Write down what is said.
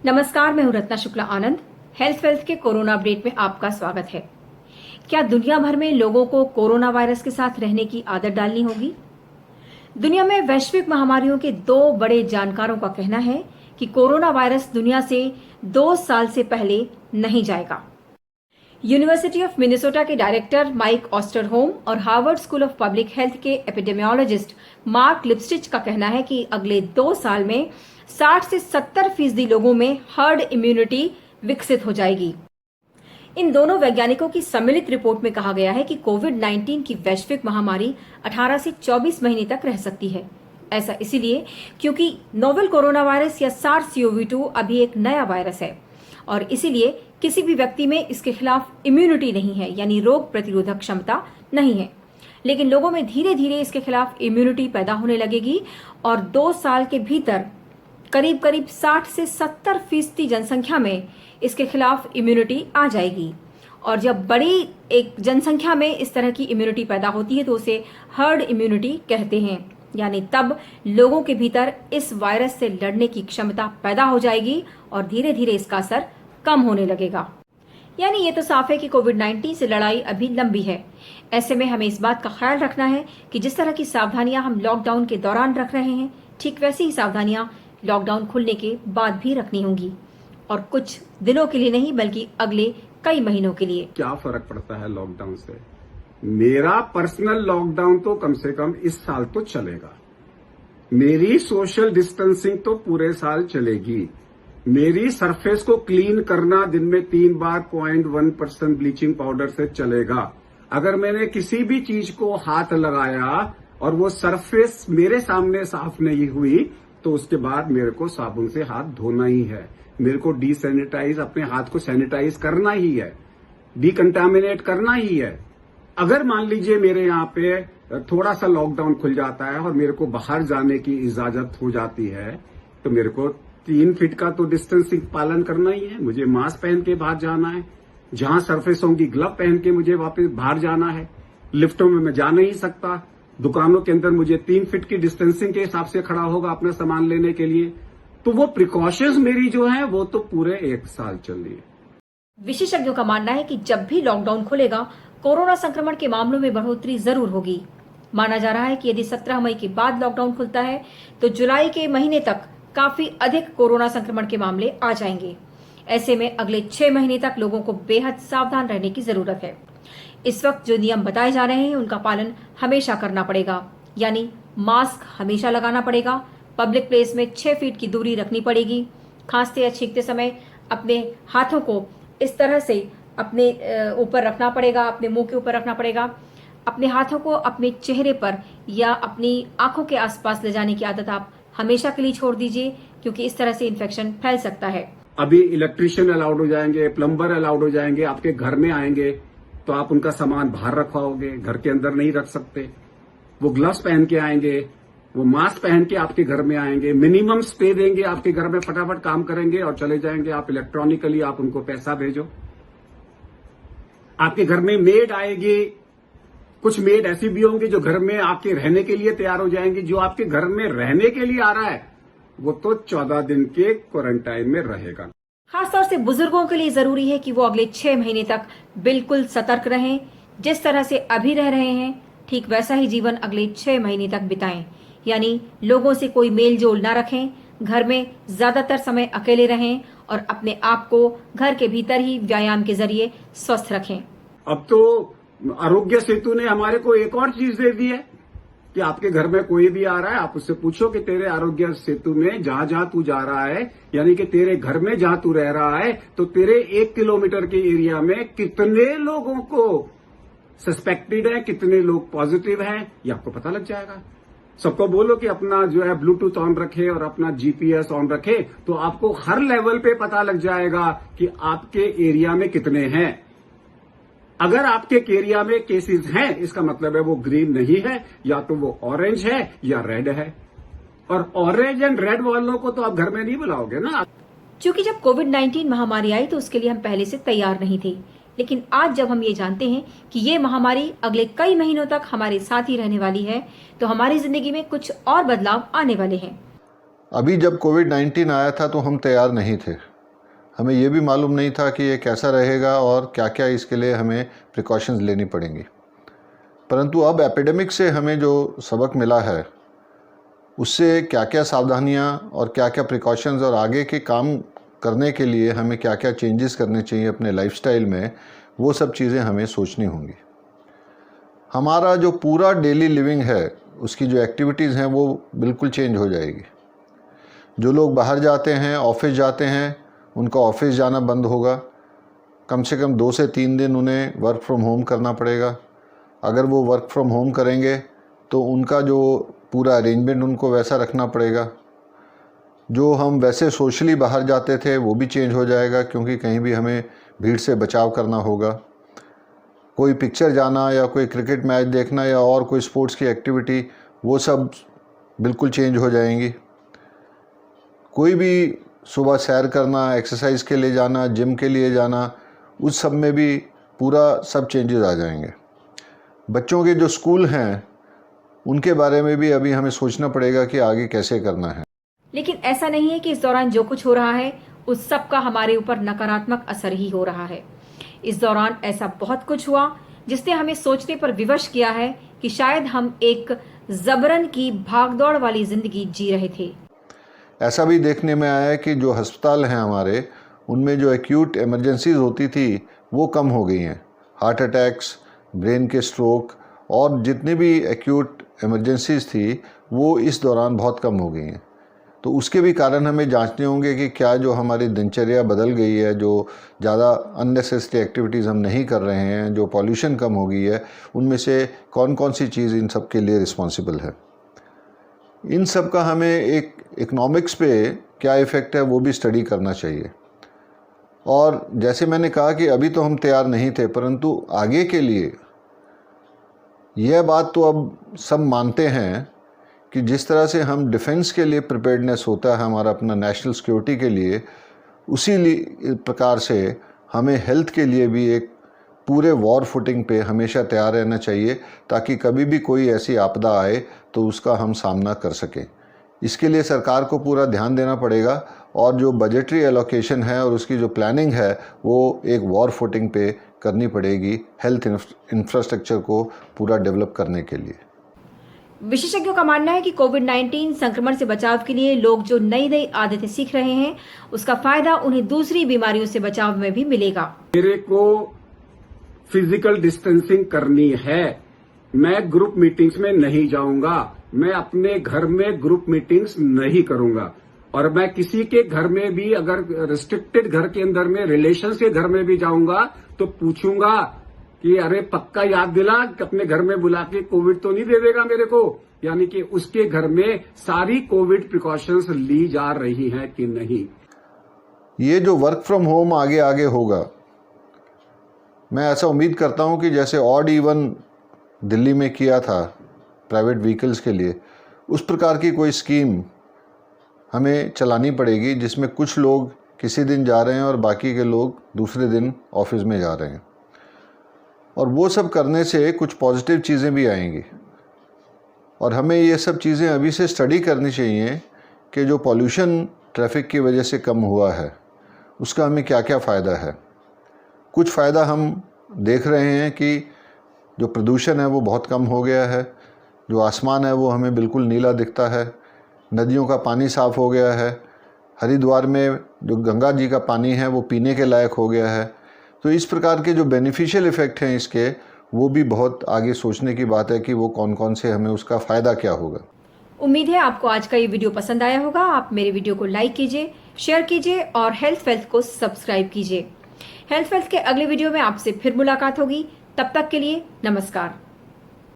नमस्कार, मैं हूं रत्ना शुक्ला आनंद। हेल्थ वेल्थ के कोरोना अपडेट में आपका स्वागत है। क्या दुनिया भर में लोगों को कोरोना वायरस के साथ रहने की आदत डालनी होगी? दुनिया में वैश्विक महामारियों के दो बड़े जानकारों का कहना है कि कोरोना वायरस दुनिया से 2 साल से पहले नहीं जाएगा। यूनिवर्सिटी ऑफ मिनेसोटा के डायरेक्टर माइक ऑस्टरहोम और Harvard school of public health के एपिडेमियोलॉजिस्ट मार्क लिपस्टिच का कहना है कि अगले 2 साल में 60 से 70% लोगों में हर्ड इम्यूनिटी विकसित हो जाएगी। इन दोनों वैज्ञानिकों की सम्मिलित रिपोर्ट में कहा गया है कि कोविड-19 की वैश्विक महामारी 18 से 24 महीने तक रह सकती है। ऐसा इसीलिए क्योंकि नोवेल कोरोना वायरस या SARS-CoV-2 अभी एक नया वायरस है और इसीलिए किसी भी व्यक्ति में इसके खिलाफ इम्यूनिटी नहीं है, यानी रोग प्रतिरोधक क्षमता नहीं है। लेकिन लोगों में धीरे धीरे इसके खिलाफ इम्यूनिटी पैदा होने लगेगी और 2 साल के भीतर करीब करीब 60 से 70% जनसंख्या में इसके खिलाफ इम्यूनिटी आ जाएगी। और जब बड़ी एक जनसंख्या में इस तरह की इम्यूनिटी पैदा होती है तो उसे हर्ड इम्यूनिटी कहते हैं, यानी तब लोगों के भीतर इस वायरस से लड़ने की क्षमता पैदा हो जाएगी और धीरे धीरे इसका असर कम होने लगेगा। यानी ये तो साफ है कि कोविड-19 से लड़ाई अभी लंबी है। ऐसे में हमें इस बात का ख्याल रखना है कि जिस तरह की सावधानियां हम लॉकडाउन के दौरान रख रहे हैं, ठीक वैसी ही सावधानियां लॉकडाउन खुलने के बाद भी रखनी होंगी, और कुछ दिनों के लिए नहीं बल्कि अगले कई महीनों के लिए। क्या फर्क पड़ता है लॉकडाउन से? मेरा पर्सनल लॉकडाउन तो कम से कम इस साल तो चलेगा। मेरी सोशल डिस्टेंसिंग तो पूरे साल चलेगी। मेरी सरफेस को क्लीन करना दिन में 3 बार 0.1% ब्लीचिंग पाउडर से चलेगा। अगर मैंने किसी भी चीज को हाथ लगाया और वो सरफेस मेरे सामने साफ नहीं हुई तो उसके बाद मेरे को साबुन से हाथ धोना ही है। मेरे को डीसैनिटाइज, अपने हाथ को सैनिटाइज करना ही है, डीकंटामिनेट करना ही है। अगर मान लीजिए मेरे यहाँ पे थोड़ा सा लॉकडाउन खुल जाता है और मेरे को बाहर जाने की इजाजत हो जाती है तो मेरे को 3 फीट का तो डिस्टेंसिंग पालन करना ही है। मुझे मास्क पहन के बाहर जाना है, जहां सरफेस होंगी ग्लव पहन के मुझे वापस बाहर जाना है। लिफ्टों में मैं जा नहीं सकता, दुकानों के अंदर मुझे 3 फीट की डिस्टेंसिंग के हिसाब से खड़ा होगा अपना सामान लेने के लिए। तो वो प्रिकॉशंस मेरी जो है वो तो पूरे 1 साल चल रही है। विशेषज्ञों का मानना है कि जब भी लॉकडाउन खुलेगा कोरोना संक्रमण के मामलों में बढ़ोतरी जरूर होगी। माना जा रहा है कि यदि 17 मई के बाद लॉकडाउन खुलता है तो जुलाई के महीने तक काफी अधिक कोरोना संक्रमण के मामले आ जाएंगे। ऐसे में अगले 6 महीने तक लोगों को बेहद सावधान रहने की जरूरत है। इस वक्त जो नियम बताए जा रहे हैं उनका पालन हमेशा करना पड़ेगा, यानी मास्क हमेशा लगाना पड़ेगा, पब्लिक प्लेस में 6 फीट की दूरी रखनी पड़ेगी, खांसते या छींकते समय अपने हाथों को इस तरह से अपने ऊपर रखना पड़ेगा, अपने मुंह के ऊपर रखना पड़ेगा। अपने हाथों को अपने चेहरे पर या अपनी आंखों के आसपास ले जाने की आदत आप हमेशा के लिए छोड़ दीजिए, क्योंकि इस तरह से इन्फेक्शन फैल सकता है। अभी इलेक्ट्रिशियन अलाउड हो जाएंगे, प्लम्बर अलाउड हो जाएंगे, आपके घर में आएंगे तो आप उनका सामान बाहर रखवाओगे, घर के अंदर नहीं रख सकते। वो ग्लव्स पहन के आएंगे, वो मास्क पहन के आपके घर में आएंगे, मिनिमम स्टे देंगे आपके घर में, फटाफट काम करेंगे और चले जाएंगे। आप इलेक्ट्रॉनिकली आप उनको पैसा भेजो। आपके घर में मेड आएगी, कुछ मेड ऐसी भी होंगी जो घर में आपके रहने के लिए तैयार हो जाएंगी। जो आपके घर में रहने के लिए आ रहा है वो तो 14 दिन के क्वारंटाइन में रहेगा। खासतौर से बुजुर्गों के लिए जरूरी है कि वो अगले 6 महीने तक बिल्कुल सतर्क रहें। जिस तरह से अभी रह रहे हैं ठीक वैसा ही जीवन अगले 6 महीने तक बिताएं, यानी लोगों से कोई मेल जोल ना रखें, घर में ज्यादातर समय अकेले रहें और अपने आप को घर के भीतर ही व्यायाम के जरिए स्वस्थ रखें। अब तो आरोग्य सेतु ने हमारे को एक और चीज दे दी है कि आपके घर में कोई भी आ रहा है, आप उससे पूछो कि तेरे आरोग्य सेतु में जहां जहां तू जा रहा है, यानी कि तेरे घर में जहां तू रह रहा है, तो तेरे 1 किलोमीटर के एरिया में कितने लोगों को सस्पेक्टेड है, कितने लोग पॉजिटिव हैं, ये आपको पता लग जाएगा। सबको बोलो कि अपना जो है ब्लूटूथ ऑन रखे और अपना जीपीएस ऑन रखे, तो आपको हर लेवल पे पता लग जाएगा कि आपके एरिया में कितने हैं। अगर आपके एरिया में केसेस हैं, इसका मतलब है वो ग्रीन नहीं है, या तो वो ऑरेंज है या रेड है। और ऑरेंज एंड रेड वालों को तो आप घर में नहीं बुलाओगे ना। क्योंकि जब कोविड-19 महामारी आई तो उसके लिए हम पहले से तैयार नहीं थे, लेकिन आज जब हम ये जानते हैं कि ये महामारी अगले कई महीनों तक हमारे साथ ही रहने वाली है, तो हमारी जिंदगी में कुछ और बदलाव आने वाले हैं। अभी जब कोविड-19 आया था तो हम तैयार नहीं थे। हमें ये भी मालूम नहीं था कि ये कैसा रहेगा और क्या क्या इसके लिए हमें प्रिकॉशंस लेनी पड़ेंगी। परंतु अब एपिडेमिक से हमें जो सबक मिला है, उससे क्या क्या सावधानियां और क्या क्या प्रिकॉशंस और आगे के काम करने के लिए हमें क्या क्या चेंजेस करने चाहिए अपने लाइफस्टाइल में, वो सब चीज़ें हमें सोचनी होंगी। हमारा जो पूरा डेली लिविंग है, उसकी जो एक्टिविटीज़ हैं वो बिल्कुल चेंज हो जाएगी। जो लोग बाहर जाते हैं, ऑफिस जाते हैं, उनका ऑफिस जाना बंद होगा। कम से कम 2 से 3 दिन उन्हें वर्क फ्रॉम होम करना पड़ेगा। अगर वो वर्क फ्रॉम होम करेंगे तो उनका जो पूरा अरेंजमेंट उनको वैसा रखना पड़ेगा। जो हम वैसे सोशली बाहर जाते थे वो भी चेंज हो जाएगा, क्योंकि कहीं भी हमें भीड़ से बचाव करना होगा। कोई पिक्चर जाना या कोई क्रिकेट मैच देखना या और कोई स्पोर्ट्स की एक्टिविटी, वो सब बिल्कुल चेंज हो जाएंगी। कोई भी सुबह सैर करना, एक्सरसाइज के लिए जाना, जिम के लिए जाना, उस सब में भी पूरा सब चेंजेस आ जाएंगे। बच्चों के जो स्कूल हैं उनके बारे में भी अभी हमें सोचना पड़ेगा कि आगे कैसे करना है। लेकिन ऐसा नहीं है कि इस दौरान जो कुछ हो रहा है उस सब का हमारे ऊपर नकारात्मक असर ही हो रहा है। इस दौरान ऐसा बहुत कुछ हुआ जिसने हमें सोचने पर विवश किया है कि शायद हम एक जबरन की भागदौड़ वाली जिंदगी जी रहे थे। ऐसा भी देखने में आया है कि जो अस्पताल हैं हमारे, उनमें जो एक्यूट इमरजेंसीज होती थी वो कम हो गई हैं। हार्ट अटैक्स, ब्रेन के स्ट्रोक और जितनी भी एक्यूट इमरजेंसीज थी वो इस दौरान बहुत कम हो गई हैं। तो उसके भी कारण हमें जांचने होंगे कि क्या जो हमारी दिनचर्या बदल गई है, जो ज़्यादा अननेसेसरी एक्टिविटीज़ हम नहीं कर रहे हैं, जो पॉल्यूशन कम हो गई है, उनमें से कौन कौन सी चीज़ इन सब के लिए रिस्पॉन्सिबल है। इन सब का हमें एक इकोनॉमिक्स पे क्या इफ़ेक्ट है वो भी स्टडी करना चाहिए। और जैसे मैंने कहा कि अभी तो हम तैयार नहीं थे, परंतु आगे के लिए यह बात तो अब सब मानते हैं कि जिस तरह से हम डिफेंस के लिए प्रिपेयर्डनेस होता है हमारा अपना नेशनल सिक्योरिटी के लिए, उसी प्रकार से हमें हेल्थ के लिए भी एक पूरे वॉर फुटिंग पे हमेशा तैयार रहना चाहिए, ताकि कभी भी कोई ऐसी आपदा आए तो उसका हम सामना कर सकें। इसके लिए सरकार को पूरा ध्यान देना पड़ेगा और जो बजटरी एलोकेशन है और उसकी जो प्लानिंग है वो एक वॉर फुटिंग पे करनी पड़ेगी हेल्थ इंफ्रास्ट्रक्चर को पूरा डेवलप करने के लिए। विशेषज्ञों का मानना है कि कोविड-19 संक्रमण से बचाव के लिए लोग जो नई नई आदतें सीख रहे हैं उसका फायदा उन्हें दूसरी बीमारियों से बचाव में भी मिलेगा। मेरे को फिजिकल डिस्टेंसिंग करनी है, मैं ग्रुप मीटिंग्स में नहीं जाऊंगा, मैं अपने घर में ग्रुप मीटिंग्स नहीं करूंगा, और मैं किसी के घर में भी अगर रिस्ट्रिक्टेड घर के अंदर में रिलेशंस के घर में भी जाऊंगा तो पूछूंगा कि अरे पक्का याद दिला कि अपने घर में बुला के कोविड तो नहीं दे देगा मेरे को, यानी कि उसके घर में सारी कोविड प्रिकॉशंस ली जा रही हैं कि नहीं। ये जो वर्क फ्रॉम होम आगे आगे होगा, मैं ऐसा उम्मीद करता हूं कि जैसे ऑड इवन दिल्ली में किया था प्राइवेट व्हीकल्स के लिए, उस प्रकार की कोई स्कीम हमें चलानी पड़ेगी जिसमें कुछ लोग किसी दिन जा रहे हैं और बाकी के लोग दूसरे दिन ऑफिस में जा रहे हैं। और वो सब करने से कुछ पॉजिटिव चीज़ें भी आएंगी। और हमें ये सब चीज़ें अभी से स्टडी करनी चाहिए कि जो पॉल्यूशन ट्रैफिक की वजह से कम हुआ है उसका हमें क्या क्या फ़ायदा है। कुछ फ़ायदा हम देख रहे हैं कि जो प्रदूषण है वो बहुत कम हो गया है, जो आसमान है वो हमें बिल्कुल नीला दिखता है, नदियों का पानी साफ़ हो गया है, हरिद्वार में जो गंगा जी का पानी है वो पीने के लायक हो गया है। तो इस प्रकार के जो बेनिफिशियल इफ़ेक्ट हैं इसके, वो भी बहुत आगे सोचने की बात है कि वो कौन कौन से हमें उसका फ़ायदा क्या होगा। उम्मीद है आपको आज का ये वीडियो पसंद आया होगा। आप मेरे वीडियो को लाइक कीजिए, शेयर कीजिए और हेल्थ वेल्थ को सब्सक्राइब कीजिए। हेल्थ वेल्थ के अगले वीडियो में आपसे फिर मुलाकात होगी। तब तक के लिए नमस्कार।